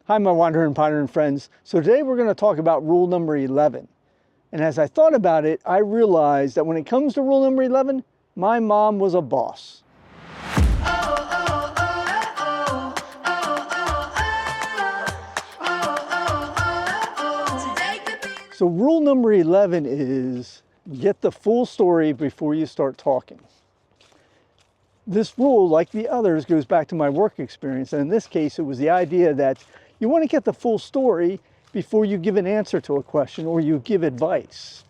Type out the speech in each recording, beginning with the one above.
Hi, my wandering pondering friends. So today we're going to talk about rule number 11. And as I thought about it, I realized that when it comes to rule number 11, my mom was a boss. So rule number 11 is get the full story before you start talking. This rule, like the others, goes back to my work experience. And in this case, it was the idea that you want to get the full story before you give an answer to a question or you give advice.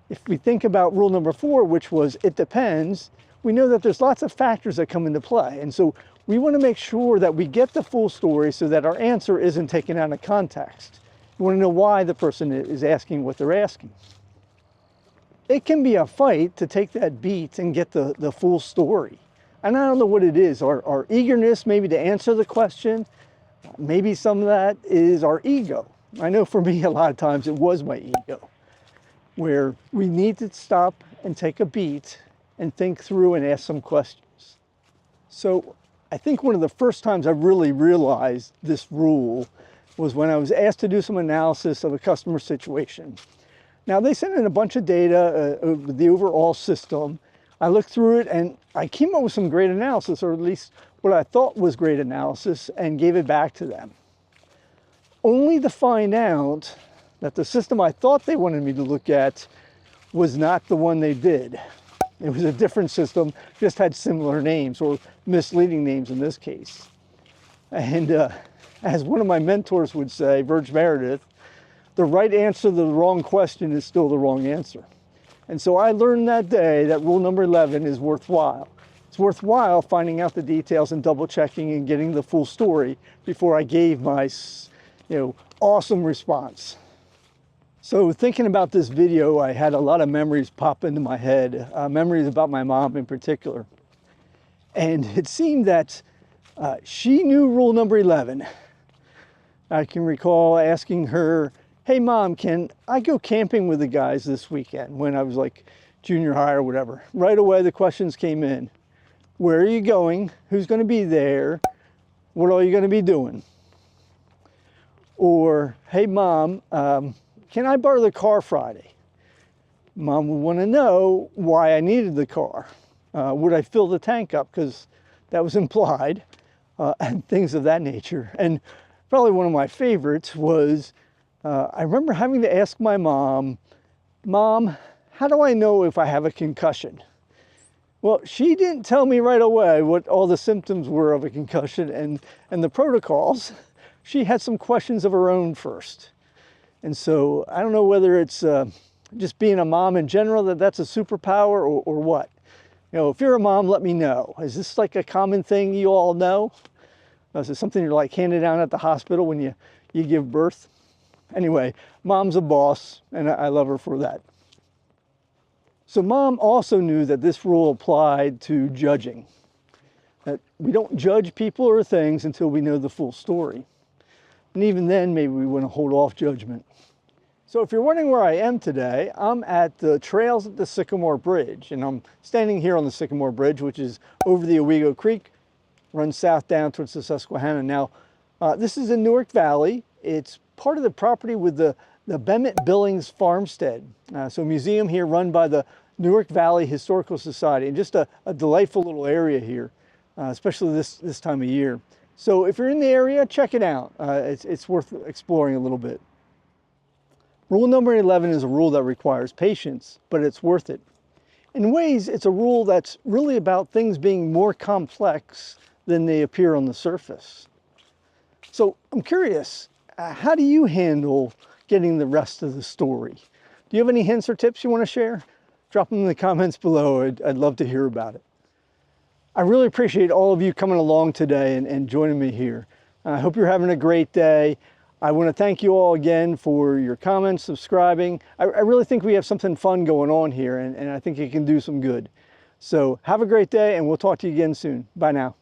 If we think about rule number 4, which was it depends, we know that there's lots of factors that come into play. And so we want to make sure that we get the full story so that our answer isn't taken out of context. We want to know why the person is asking what they're asking. It can be a fight to take that beat and get the full story. And I don't know what it is, our eagerness maybe to answer the question. Maybe some of that is our ego. I know for me, a lot of times it was my ego, where we need to stop and take a beat and think through and ask some questions. So I think one of the first times I really realized this rule was when I was asked to do some analysis of a customer situation. Now they sent in a bunch of data, the overall system. I looked through it and I came up with some great analysis, or at least what I thought was great analysis, and gave it back to them. Only to find out that the system I thought they wanted me to look at was not the one they did. It was a different system, just had similar names, or misleading names in this case. And as one of my mentors would say, Virg Meredith, the right answer to the wrong question is still the wrong answer. And so I learned that day that rule number 11 is worthwhile. It's worthwhile finding out the details and double checking and getting the full story before I gave my, awesome response. So thinking about this video, I had a lot of memories pop into my head, memories about my mom in particular. And it seemed that she knew rule number 11. I can recall asking her, hey mom, can I go camping with the guys this weekend, when I was like junior high or whatever. Right away the questions came in. Where are you going? Who's going to be there? What are you going to be doing? Or, hey mom, can I borrow the car Friday? Mom would want to know why I needed the car. Would I fill the tank up? Because that was implied, and things of that nature. And probably one of my favorites was, I remember having to ask my mom, how do I know if I have a concussion? Well, she didn't tell me right away what all the symptoms were of a concussion and the protocols. She had some questions of her own first. And so I don't know whether it's just being a mom in general, that's a superpower, or what. If you're a mom, let me know. Is this like a common thing you all know? Is it something you're like handed down at the hospital when you give birth? Anyway, mom's a boss, and I love her for that. So mom also knew that this rule applied to judging, that we don't judge people or things until we know the full story. And even then, maybe we want to hold off judgment. So if you're wondering where I am today, I'm at the trails at the Sycamore Bridge, and I'm standing here on the Sycamore Bridge, which is over the Owego Creek, runs south down towards the Susquehanna. Now, this is in Newark Valley. It's part of the property with the Bemet Billings Farmstead. So a museum here run by the Newark Valley Historical Society, and just a delightful little area here, especially this time of year. So if you're in the area, check it out. It's worth exploring a little bit. Rule number 11 is a rule that requires patience, but it's worth it. In ways, it's a rule that's really about things being more complex than they appear on the surface. So I'm curious, how do you handle getting the rest of the story? Do you have any hints or tips you want to share? Drop them in the comments below. I'd love to hear about it. I really appreciate all of you coming along today and joining me here. I hope you're having a great day. I want to thank you all again for your comments, subscribing. I really think we have something fun going on here, and I think it can do some good. So have a great day, and we'll talk to you again soon. Bye now.